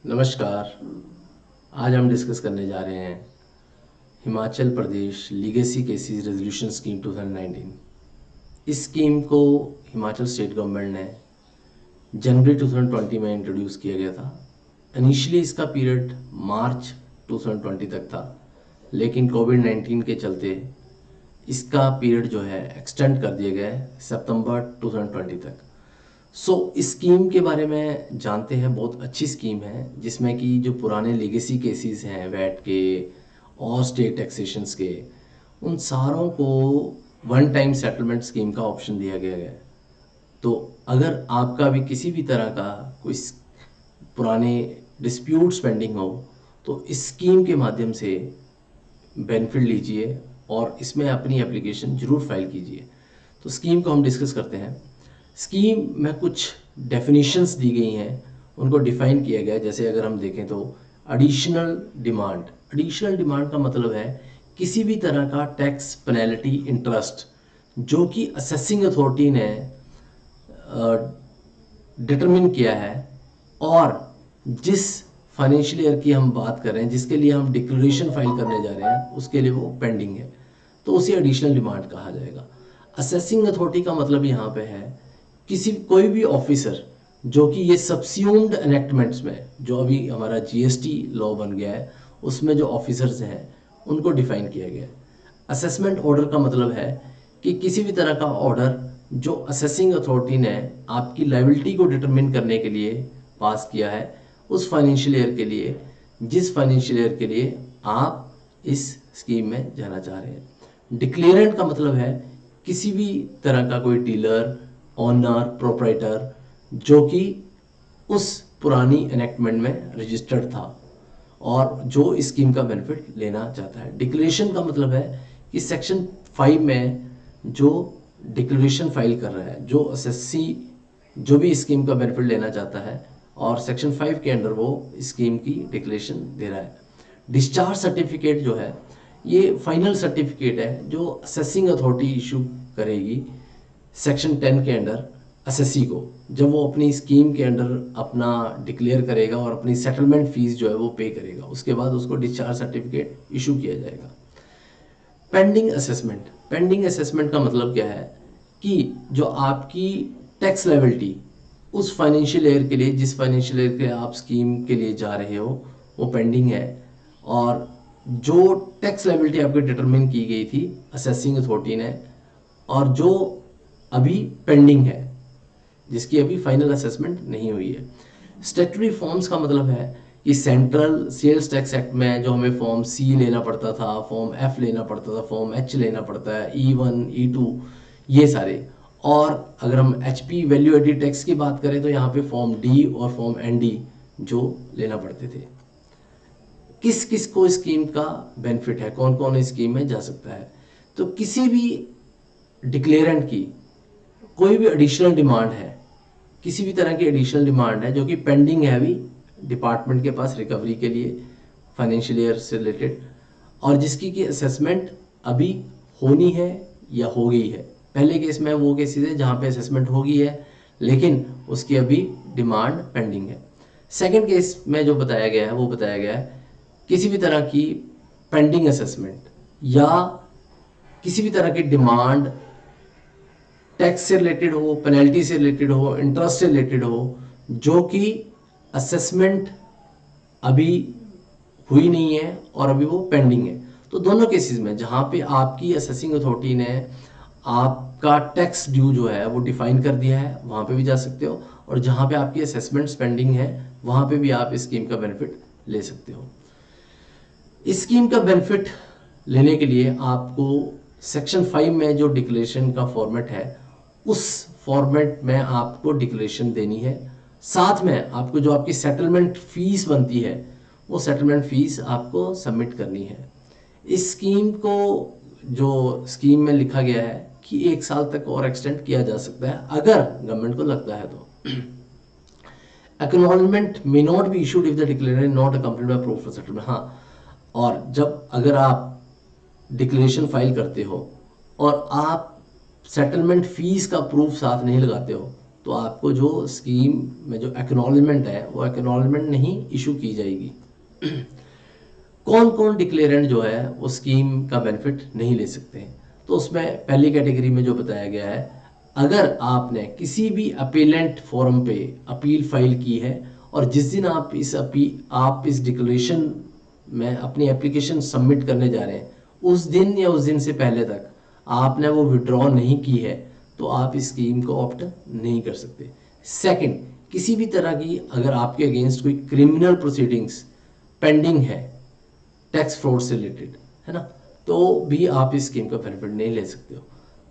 नमस्कार। आज हम डिस्कस करने जा रहे हैं Himachal Pradesh legacy cases resolution scheme 2019। इस स्कीम को हिमाचल स्टेट गवर्नमेंट ने जनवरी 2020 में इंट्रोड्यूस किया गया था। इनिशियली इसका पीरियड मार्च 2020 तक था, लेकिन कोविड-19 के चलते इसका पीरियड जो है एक्सटेंड कर दिया गया है सितंबर 2020 तक। इस स्कीम के बारे में जानते हैं। बहुत अच्छी स्कीम है जिसमें कि जो पुराने लीगेसी केसेस हैं वैट के और स्टेट टैक्सेशंस के, उन सारों को वन टाइम सेटलमेंट स्कीम का ऑप्शन दिया गया है। तो अगर आपका भी किसी भी तरह का कोई पुराने डिस्प्यूट्स पेंडिंग हो तो इस स्कीम के माध्यम से बेनिफिट लीजिए और इसमें अपनी एप्लीकेशन ज़रूर फाइल कीजिए। तो स्कीम को हम डिस्कस करते हैं। स्कीम में कुछ डेफिनेशंस दी गई हैं, उनको डिफाइन किया गया है। जैसे अगर हम देखें तो एडिशनल डिमांड का मतलब है किसी भी तरह का टैक्स पेनल्टी इंटरेस्ट जो कि असेसिंग अथॉरिटी ने डिटरमिन किया है और जिस फाइनेंशियल ईयर की हम बात कर रहे हैं, जिसके लिए हम डिक्लेरेशन फाइल करने जा रहे हैं, उसके लिए वो पेंडिंग है, तो उसे एडिशनल डिमांड कहा जाएगा। असेसिंग अथॉरिटी का मतलब यहाँ पे है कोई भी ऑफिसर जो कि ये सबस्यूम्ड एनेक्टमेंट्स में, जो अभी हमारा जीएसटी लॉ बन गया है उसमें जो ऑफिसर्स हैं उनको डिफाइन किया गया है। असेसमेंट ऑर्डर का मतलब है कि किसी भी तरह का ऑर्डर जो असेसिंग अथॉरिटी ने आपकी लायबिलिटी को डिटरमिन करने के लिए पास किया है उस फाइनेंशियल ईयर के लिए, जिस फाइनेंशियल ईयर के लिए आप इस स्कीम में जाना चाह रहे हैं। डिक्लेरेंट का मतलब है किसी भी तरह का कोई डीलर, ऑनर, प्रोप्राइटर जो कि उस पुरानी एनेक्टमेंट में रजिस्टर्ड था और जो इस स्कीम का बेनिफिट लेना चाहता है। डिक्लेरेशन का मतलब है कि सेक्शन 5 में जो डिक्लेरेशन फाइल कर रहा है, जो असेसी जो भी स्कीम का बेनिफिट लेना चाहता है और सेक्शन 5 के अंडर वो स्कीम की डिक्लेरेशन दे रहा है। डिस्चार्ज सर्टिफिकेट जो है ये फाइनल सर्टिफिकेट है जो असेसिंग अथॉरिटी इशू करेगी सेक्शन 10 के अंडर असेसी को, जब वो अपनी स्कीम के अंडर अपना डिक्लेयर करेगा और अपनी सेटलमेंट फीस जो है वो पे करेगा, उसके बाद उसको डिस्चार्ज सर्टिफिकेट इशू किया जाएगा। पेंडिंग असेसमेंट का मतलब क्या है कि जो आपकी टैक्स लायबिलिटी उस फाइनेंशियल ईयर के लिए, जिस फाइनेंशियल ईयर के आप स्कीम के लिए जा रहे हो, वो पेंडिंग है और जो टैक्स लायबिलिटी आपकी डिटरमिन की गई थी असेसिंग अथॉरिटी ने और जो अभी पेंडिंग है, जिसकी अभी फाइनल असेसमेंट नहीं हुई है। स्टैट्यूटरी फॉर्म्स का मतलब है कि सेंट्रल सेल्स टैक्स एक्ट में जो हमें फॉर्म सी लेना पड़ता था, फॉर्म एफ लेना पड़ता था, फॉर्म एच लेना पड़ता है, E1 E2 ये सारे। और अगर हम HP वैल्यू एडिड टैक्स की बात करें तो यहाँ पे फॉर्म डी और फॉर्म ND जो लेना पड़ते थे। किस किस को स्कीम का बेनिफिट है, कौन कौन इस स्कीम में जा सकता है? तो किसी भी डिक्लेरेंट की कोई भी एडिशनल डिमांड है, किसी भी तरह की एडिशनल डिमांड है जो कि पेंडिंग है अभी डिपार्टमेंट के पास रिकवरी के लिए फाइनेंशियल ईयर से रिलेटेड, और जिसकी की असेसमेंट अभी होनी है या हो गई है। पहले केस में वो केसेस है जहाँ पे असेसमेंट हो गई है लेकिन उसकी अभी डिमांड पेंडिंग है। सेकंड केस में जो बताया गया है वो बताया गया है किसी भी तरह की पेंडिंग असेसमेंट या किसी भी तरह की डिमांड टैक्स से रिलेटेड हो, पेनल्टी से रिलेटेड हो, इंटरेस्ट से रिलेटेड हो, जो कि असेसमेंट अभी हुई नहीं है और अभी वो पेंडिंग है। तो दोनों केसेस में जहाँ पे आपकी असेसिंग अथॉरिटी ने आपका टैक्स ड्यू जो है वो डिफाइन कर दिया है, वहाँ पे भी जा सकते हो, और जहाँ पे आपकी असेसमेंट पेंडिंग है वहाँ पे भी आप इस स्कीम का बेनिफिट ले सकते हो। इस स्कीम का बेनिफिट लेने के लिए आपको सेक्शन 5 में जो डिक्लेरेशन का फॉर्मेट है उस फॉर्मेट में आपको डिक्लेरेशन देनी है। साथ में आपको जो आपकी सेटलमेंट फीस बनती है वो सेटलमेंट फीस आपको सबमिट करनी है। इस स्कीम को जो स्कीम में लिखा गया है कि 1 साल तक और एक्सटेंड किया जा सकता है अगर गवर्नमेंट को लगता है तो। Acknowledgement may not be issued if the declaration not accompanied by proof of settlement. हाँ, और जब अगर आप डिक्लेरेशन फाइल करते हो और आप सेटलमेंट फीस का प्रूफ साथ नहीं लगाते हो तो आपको जो स्कीम में जो एक्नॉलेजमेंट है वो एक्नॉलेजमेंट नहीं इशू की जाएगी। कौन कौन डिक्लेरेंट जो है वो स्कीम का बेनिफिट नहीं ले सकते हैं, तो उसमें पहली कैटेगरी में जो बताया गया है, अगर आपने किसी भी अपीलेंट फोरम पे अपील फाइल की है और जिस दिन आप इस डिक्लेरेशन में अपनी एप्लीकेशन सबमिट करने जा रहे हैं उस दिन या उस दिन से पहले तक आपने वो विड्रॉ नहीं की है, तो आप इस स्कीम को ऑप्ट नहीं कर सकते। सेकंड, किसी भी तरह की अगर आपके अगेंस्ट कोई क्रिमिनल प्रोसीडिंग्स पेंडिंग है टैक्स फ्रॉड से रिलेटेड, है ना, तो भी आप इस स्कीम का बेनिफिट नहीं ले सकते हो।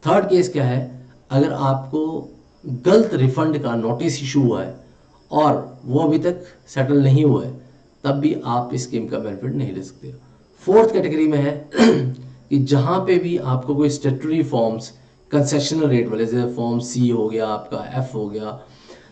थर्ड केस क्या है, अगर आपको गलत रिफंड का नोटिस इशू हुआ है और वो अभी तक सेटल नहीं हुआ है, तब भी आप इस स्कीम का बेनिफिट नहीं ले सकते हो। फोर्थ कैटेगरी में है कि जहां पे भी आपको कोई स्टेटरी फॉर्म्स कंसेशनल रेट वाले, जैसे फॉर्म सी हो गया, आपका एफ हो गया,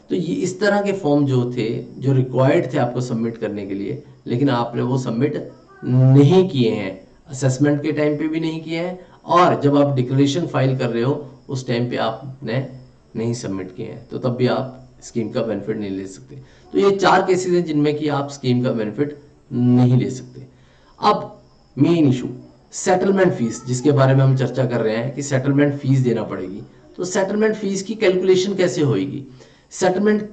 तो ये इस तरह के फॉर्म जो थे जो रिक्वायर्ड थे आपको सबमिट करने के लिए, लेकिन आपने वो सबमिट नहीं किए हैं, असेसमेंट के टाइम पे भी नहीं किए हैं और जब आप डिक्लेरेशन फाइल कर रहे हो उस टाइम पे आपने नहीं सबमिट किए हैं, तो तब भी आप स्कीम का बेनिफिट नहीं ले सकते। तो ये 4 केसेस हैं जिनमें कि आप स्कीम का बेनिफिट नहीं ले सकते। अब मेन इशू सेटलमेंट फीस, जिसके बारे में हम चर्चा कर रहे हैं कि सेटलमेंट फीस देना पड़ेगी। तो सेटलमेंट फीस की कैलकुलेशन कैसे होगी? सेटलमेंट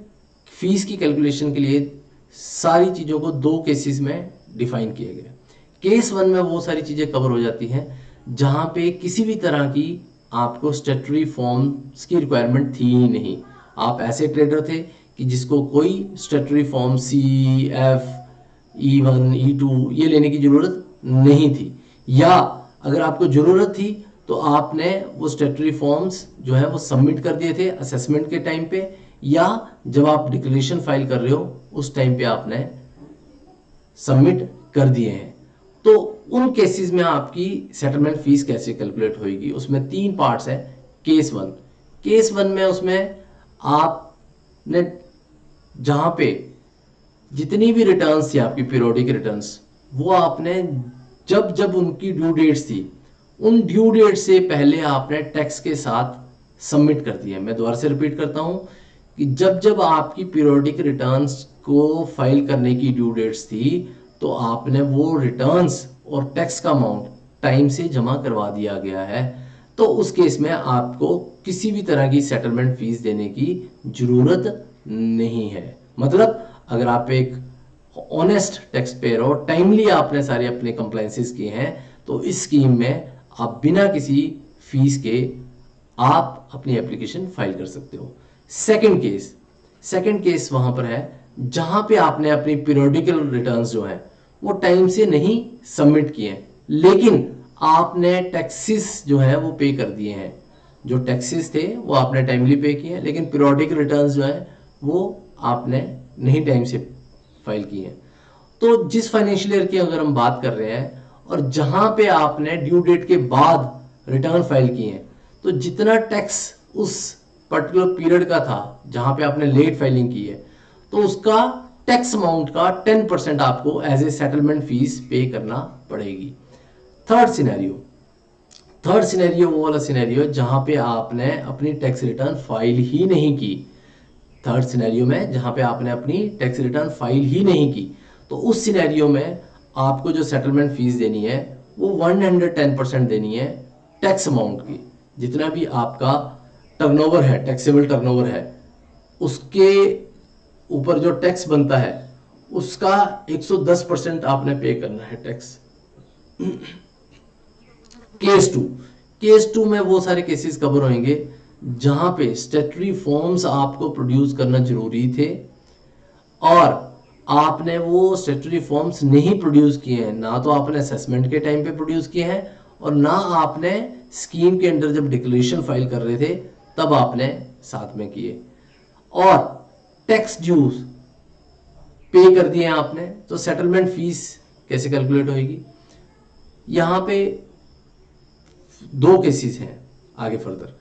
फीस की कैलकुलेशन के लिए सारी चीज़ों को 2 केसेस में डिफाइन किया गया। केस 1 में वो सारी चीज़ें कवर हो जाती हैं जहां पे किसी भी तरह की आपको स्टेटरी फॉर्म्स की रिक्वायरमेंट थी ही नहीं। आप ऐसे ट्रेडर थे कि जिसको कोई स्टेटरी फॉर्म सी, एफ, E1, E2 ये लेने की जरूरत नहीं थी, या अगर आपको जरूरत थी तो आपने वो स्टेटरी फॉर्म्स जो है वो सबमिट कर दिए थे असेसमेंट के टाइम पे, या जब आप डिक्लेरेशन फाइल कर रहे हो उस टाइम पे आपने सबमिट कर दिए हैं। तो उन केसेस में आपकी सेटलमेंट फीस कैसे कैलकुलेट होगी? उसमें 3 पार्ट्स है। केस 1 में उसमें आपने जहां पे जितनी भी रिटर्न्स थी आपकी पीरियोडिक रिटर्न्स, वो आपने जब जब उनकी ड्यू डेट्स थी उन ड्यू डेट से पहले आपने टैक्स के साथ सबमिट कर दिया। मैं दोबारा से रिपीट करता हूं कि जब जब आपकी पीरियोडिक रिटर्न्स को फाइल करने की ड्यू डेट्स थी तो आपने वो रिटर्न्स और टैक्स का अमाउंट टाइम से जमा करवा दिया गया है। तो उस केस में आपको किसी भी तरह की सेटलमेंट फीस देने की जरूरत नहीं है। मतलब अगर आप एक ऑनेस्ट टैक्स पेयर हो, टाइमली आपने सारे अपने कंप्लायंसेस किए हैं, तो इस स्कीम में आप बिना किसी फीस के आप अपनी एप्लीकेशन फाइल कर सकते हो। सेकंड केस वहां पर है जहां पे आपने अपनी पीरियोडिकल रिटर्न्स जो है वो टाइम से नहीं सबमिट किए हैं, लेकिन आपने टैक्सेस जो है वो पे कर दिए हैं। जो टैक्सेस थे वो आपने टाइमली पे किए हैं, लेकिन पीरियोडिक रिटर्न्स जो है वो आपने नहीं टाइम से फाइल की है। तो जिस फाइनेंशियल ईयर की अगर हम बात कर रहे हैं और जहां पे आपने ड्यू डेट के बाद रिटर्न फाइल किए हैं, तो जितना टैक्स उस पर्टिकुलर पीरियड का था जहां पे आपने लेट फाइलिंग की है, तो उसका टैक्स अमाउंट का 10% आपको एज ए सेटलमेंट फीस पे करना पड़ेगी। थर्ड सिनेरियो वो वाला सिनेरियो जहां पे आपने अपनी टैक्स रिटर्न फाइल ही नहीं की। थर्ड सिनेरियो में जहां पे आपने अपनी टैक्स रिटर्न फाइल ही नहीं की, तो उस सिनेरियो में आपको जो सेटलमेंट फीस देनी है वो 110% देनी है टैक्स अमाउंट की। जितना भी आपका टर्नओवर है, टैक्सेबल टर्नओवर है, उसके ऊपर जो टैक्स बनता है उसका 110% आपने पे करना है टैक्स। केस टू में वो सारे केसेस कवर होंगे जहां पे स्टेटरी फॉर्म्स आपको प्रोड्यूस करना जरूरी थे और आपने वो स्टेटरी फॉर्म्स नहीं प्रोड्यूस किए हैं। ना तो आपने असेसमेंट के टाइम पे प्रोड्यूस किए हैं और ना आपने स्कीम के अंदर जब डिक्लेरेशन फाइल कर रहे थे तब आपने साथ में किए, और टैक्स ड्यूज पे कर दिए आपने, तो सेटलमेंट फीस कैसे कैलकुलेट होगी? यहां पे 2 केसेस हैं आगे फर्दर।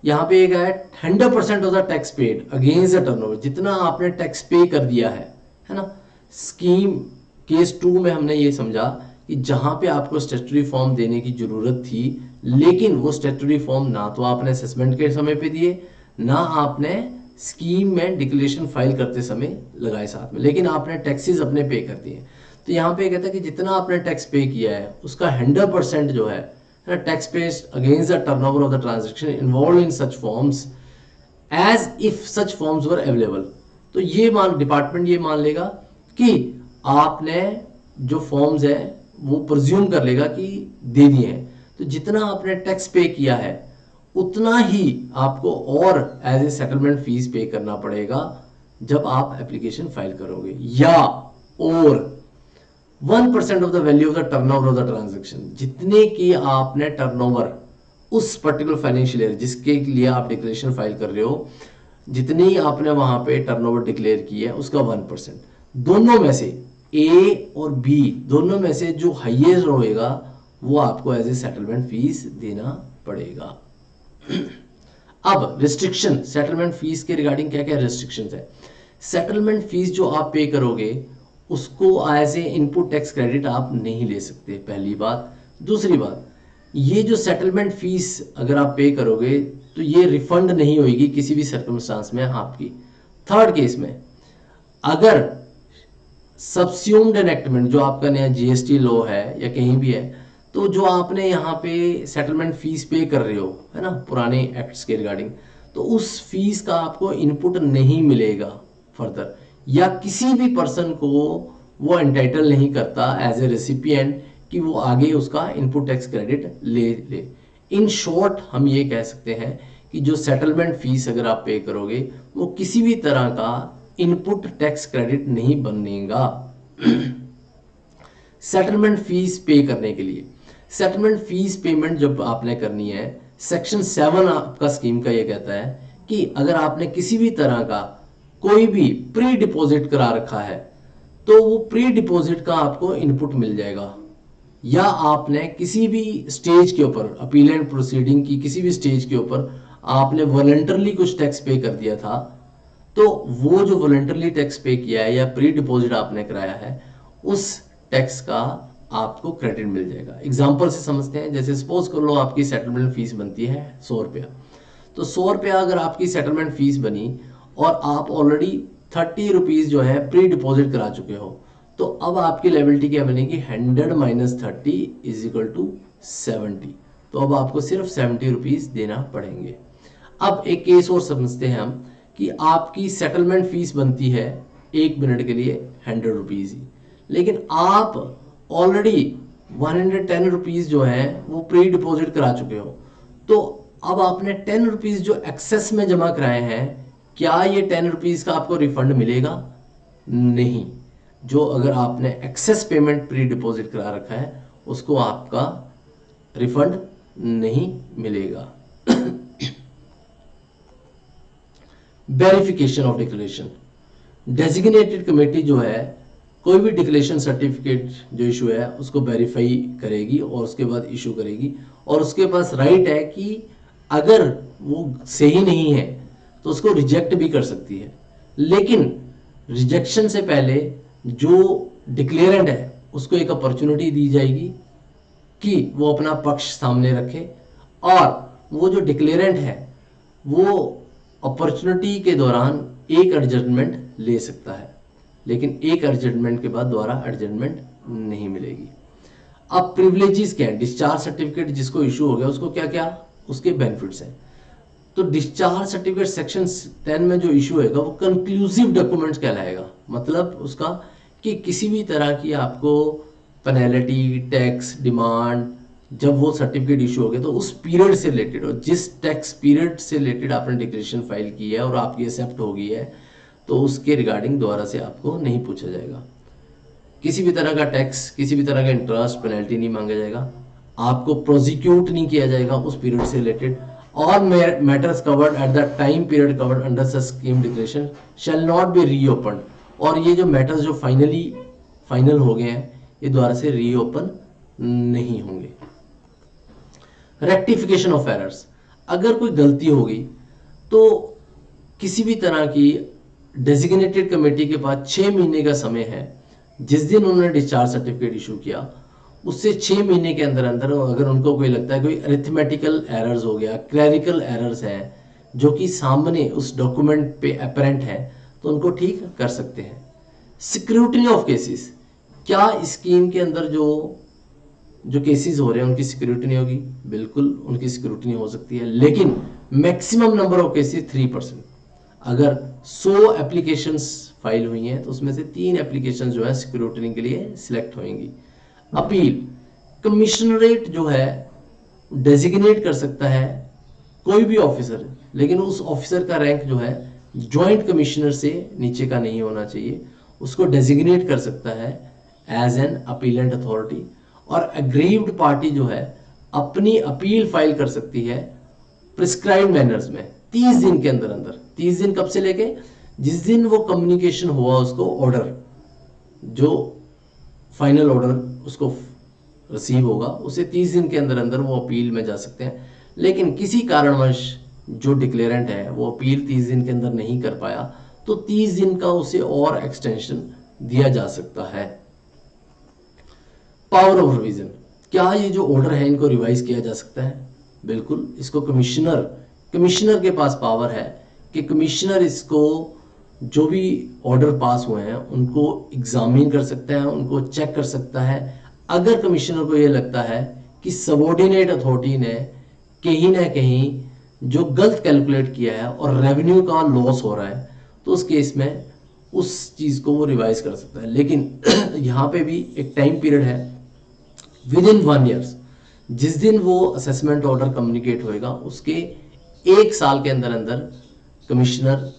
यहाँ पे एक है 100% of the tax paid against the turnover, जितना आपने टैक्स पे कर दिया है ना। स्कीम केस 2 में हमने ये समझा कि जहां पे आपको स्टेटरी फॉर्म देने की जरूरत थी, लेकिन वो स्टेटरी फॉर्म ना तो आपने असेसमेंट के समय पे दिए, ना आपने स्कीम में डिक्लेरेशन फाइल करते समय लगाए साथ में, लेकिन आपने टैक्सेस अपने पे कर दिए। तो यहाँ पे कहता है कि जितना आपने टैक्स पे किया है उसका 100% जो है tax paid against the turnover of the transaction involve in such forms as if such forms were available. तो ये डिपार्टमेंट ये मान लेगा कि आपने जो फॉर्म्स है वो प्रिज्यूम कर लेगा कि दे दिए हैं, तो जितना आपने टैक्स पे किया है उतना ही आपको और एज ए सेटलमेंट फीस पे करना पड़ेगा जब आप एप्लीकेशन फाइल करोगे, या और 1% of the value of the turnover of the transaction, जितने की आपने टर्नओवर उस पर्टिकुलर फाइनेंशियल ईयर जिसके लिए आप डिक्लेरेशन फाइल कर रहे हो, जितनी आपने वहां पे टर्नओवर डिक्लेयर की है उसका 1%। दोनों में से ए और बी दोनों में से जो हाईएस्ट होएगा वो आपको एज ए सेटलमेंट फीस देना पड़ेगा। अब रिस्ट्रिक्शन सेटलमेंट फीस के रिगार्डिंग क्या क्या रिस्ट्रिक्शंस है। सेटलमेंट फीस जो आप पे करोगे उसको as a input tax credit आप नहीं ले सकते, पहली बात। दूसरी बात, ये जो सेटलमेंट फीस अगर आप पे करोगे तो ये रिफंड नहीं होगी किसी भी सर्कमस्टांस में आपकी। थर्ड केस में अगर सब्स्यूम्ड एनेक्टमेंट जो आपका नया जीएसटी लॉ है या कहीं भी है, तो जो आपने यहाँ पे सेटलमेंट फीस पे कर रहे हो है ना पुराने एक्ट्स के रिगार्डिंग, तो उस फीस का आपको इनपुट नहीं मिलेगा फर्दर, या किसी भी पर्सन को वो एंटाइटल नहीं करता एज ए रेसिपिएंट कि वो आगे उसका इनपुट टैक्स क्रेडिट ले। इन शॉर्ट हम ये कह सकते हैं कि जो सेटलमेंट फीस अगर आप पे करोगे वो किसी भी तरह का इनपुट टैक्स क्रेडिट नहीं बनेगा। सेटलमेंट फीस पे करने के लिए, सेटलमेंट फीस पेमेंट जब आपने करनी है, सेक्शन 7 आपका स्कीम का ये कहता है कि अगर आपने किसी भी तरह का कोई भी प्री डिपॉजिट करा रखा है तो वो प्री डिपॉजिट का आपको इनपुट मिल जाएगा, या आपने किसी भी स्टेज के ऊपर अपीलेंट प्रोसीडिंग की किसी भी स्टेज के ऊपर आपने वॉलंटरली कुछ टैक्स पे कर दिया था, तो वो जो वॉलंटरली टैक्स पे किया है या प्री डिपॉजिट आपने कराया है उस टैक्स का आपको क्रेडिट मिल जाएगा। एग्जांपल से समझते हैं, जैसे सपोज कर लो आपकी सेटलमेंट फीस बनती है 100 रुपया, तो 100 रुपया अगर आपकी सेटलमेंट फीस बनी और आप ऑलरेडी 30 रुपीज जो है प्री डिपॉजिट करा चुके हो, तो अब आपकी लायबिलिटी क्या बनेगी 100 माइनस 30 इज इक्वल टू 70। तो अब आपको सिर्फ 70 रुपीज देना पड़ेंगे। अब एक केस और समझते हैं हम कि आपकी सेटलमेंट फीस बनती है 1 मिनट के लिए 100 रुपीज ही, लेकिन आप ऑलरेडी 110 रुपीज जो है वो प्री डिपॉजिट करा चुके हो, तो अब आपने 10 रुपीज जो एक्सेस में जमा कराए हैं, क्या ये 10 रुपीज का आपको रिफंड मिलेगा? नहीं। जो अगर आपने एक्सेस पेमेंट प्री डिपॉजिट करा रखा है उसको आपका रिफंड नहीं मिलेगा। Verification of declaration, designated committee जो है कोई भी डिक्लेरेशन सर्टिफिकेट जो इशू है उसको वेरीफाई करेगी और उसके बाद इशू करेगी, और उसके पास राइट है कि अगर वो सही नहीं है तो उसको रिजेक्ट भी कर सकती है। लेकिन रिजेक्शन से पहले जो डिक्लेरेंट है उसको एक अपॉर्चुनिटी दी जाएगी कि वो अपना पक्ष सामने रखे, और वो जो डिक्लेरेंट है वो अपॉर्चुनिटी के दौरान एक एडजस्टमेंट ले सकता है, लेकिन एक एडजस्टमेंट के बाद दोबारा एडजस्टमेंट नहीं मिलेगी। अब प्रिविलेजेस क्या है? डिस्चार्ज सर्टिफिकेट जिसको इशू हो गया उसको क्या क्या उसके बेनिफिट्स हैं। तो डिस्चार्ज सर्टिफिकेट सेक्शन 10 में जो इशू होगा वो कंक्लूसिव डॉक्यूमेंट्स कहलाएगा। मतलब उसका कि किसी भी तरह की आपको पेनल्टी, टैक्स, डिमांड, जब वो सर्टिफिकेट इशू हो गया तो उस पीरियड से रिलेटेड हो, जिस टैक्स पीरियड से रिलेटेड आपने डिक्लेरेशन फाइल की है और आपकी एक्सेप्ट हो गई है, तो उसके रिगार्डिंग दोबारा से आपको नहीं पूछा जाएगा। किसी भी तरह का टैक्स, किसी भी तरह का इंटरेस्ट, पेनल्टी नहीं मांगा जाएगा, आपको प्रोसिक्यूट नहीं किया जाएगा उस पीरियड से रिलेटेड, और matters covered at the time period covered under such scheme declaration shall not be reopen. और ये जो मैटर्स जो फाइनल हो गए हैं ये दोबारा से रीओपन नहीं होंगे। रेक्टिफिकेशन ऑफ एरर्स, अगर कोई गलती होगी तो किसी भी तरह की डेजिग्नेटेड कमेटी के पास 6 महीने का समय है, जिस दिन उन्होंने डिस्चार्ज सर्टिफिकेट इशू किया उससे 6 महीने के अंदर अंदर अगर उनको कोई लगता है कोई अरिथमेटिकल एरर्स हो गया, क्लरिकल एरर्स हैं, जो कि सामने उस डॉक्यूमेंट पे अपरेंट है तो उनको ठीक कर सकते हैं। सिक्योरिटी ऑफ केसेस, क्या स्कीम के अंदर जो जो केसेस हो रहे हैं उनकी सिक्योरिटी होगी? बिल्कुल उनकी सिक्योरिटी हो सकती है, लेकिन मैक्सिमम नंबर ऑफ केसेस 3%। अगर 100 एप्लीकेशंस फाइल हुई हैं तो उसमें से 3 एप्लीकेशन जो है सिक्योरिटी के लिए सिलेक्ट होंगी। अपील, कमिश्नरेट जो है डेजिग्नेट कर सकता है कोई भी ऑफिसर, लेकिन उस ऑफिसर का रैंक जो है जॉइंट कमिश्नर से नीचे का नहीं होना चाहिए, उसको डेजिग्नेट कर सकता है एज एन अपीलेंट अथॉरिटी। और एग्रीव्ड पार्टी जो है अपनी अपील फाइल कर सकती है प्रिस्क्राइब मैनर्स में 30 दिन के अंदर अंदर। 30 दिन कब से लेके जिस दिन वो कम्युनिकेशन हुआ उसको ऑर्डर, जो फाइनल ऑर्डर उसको रिसीव होगा, उसे 30 दिन के अंदर अंदर वो अपील में जा सकते हैं। लेकिन किसी कारणवश जो डिक्लेरेंट है वो अपील 30 दिन के अंदर नहीं कर पाया तो 30 दिन का उसे और एक्सटेंशन दिया जा सकता है। पावर ऑफ रिवीजन, क्या ये जो ऑर्डर है इनको रिवाइज किया जा सकता है? बिल्कुल, इसको कमिश्नर के पास पावर है कि कमिश्नर इसको जो भी ऑर्डर पास हुए हैं उनको एग्जामिन कर सकता है, उनको चेक कर सकता है। अगर कमिश्नर को ये लगता है कि सबॉर्डिनेट अथॉरिटी ने कहीं ना कहीं जो गलत कैलकुलेट किया है और रेवेन्यू का लॉस हो रहा है तो उस केस में उस चीज़ को वो रिवाइज कर सकता है। लेकिन यहाँ पे भी एक टाइम पीरियड है विद इन 1 ईयर्स। जिस दिन वो असेसमेंट ऑर्डर कम्युनिकेट होएगा उसके 1 साल के अंदर अंदर कमिश्नर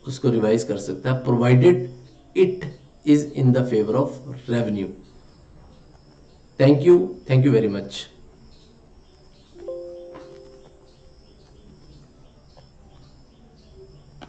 उसको रिवाइज कर सकता है, provided it is in the favour of revenue. Thank you very much.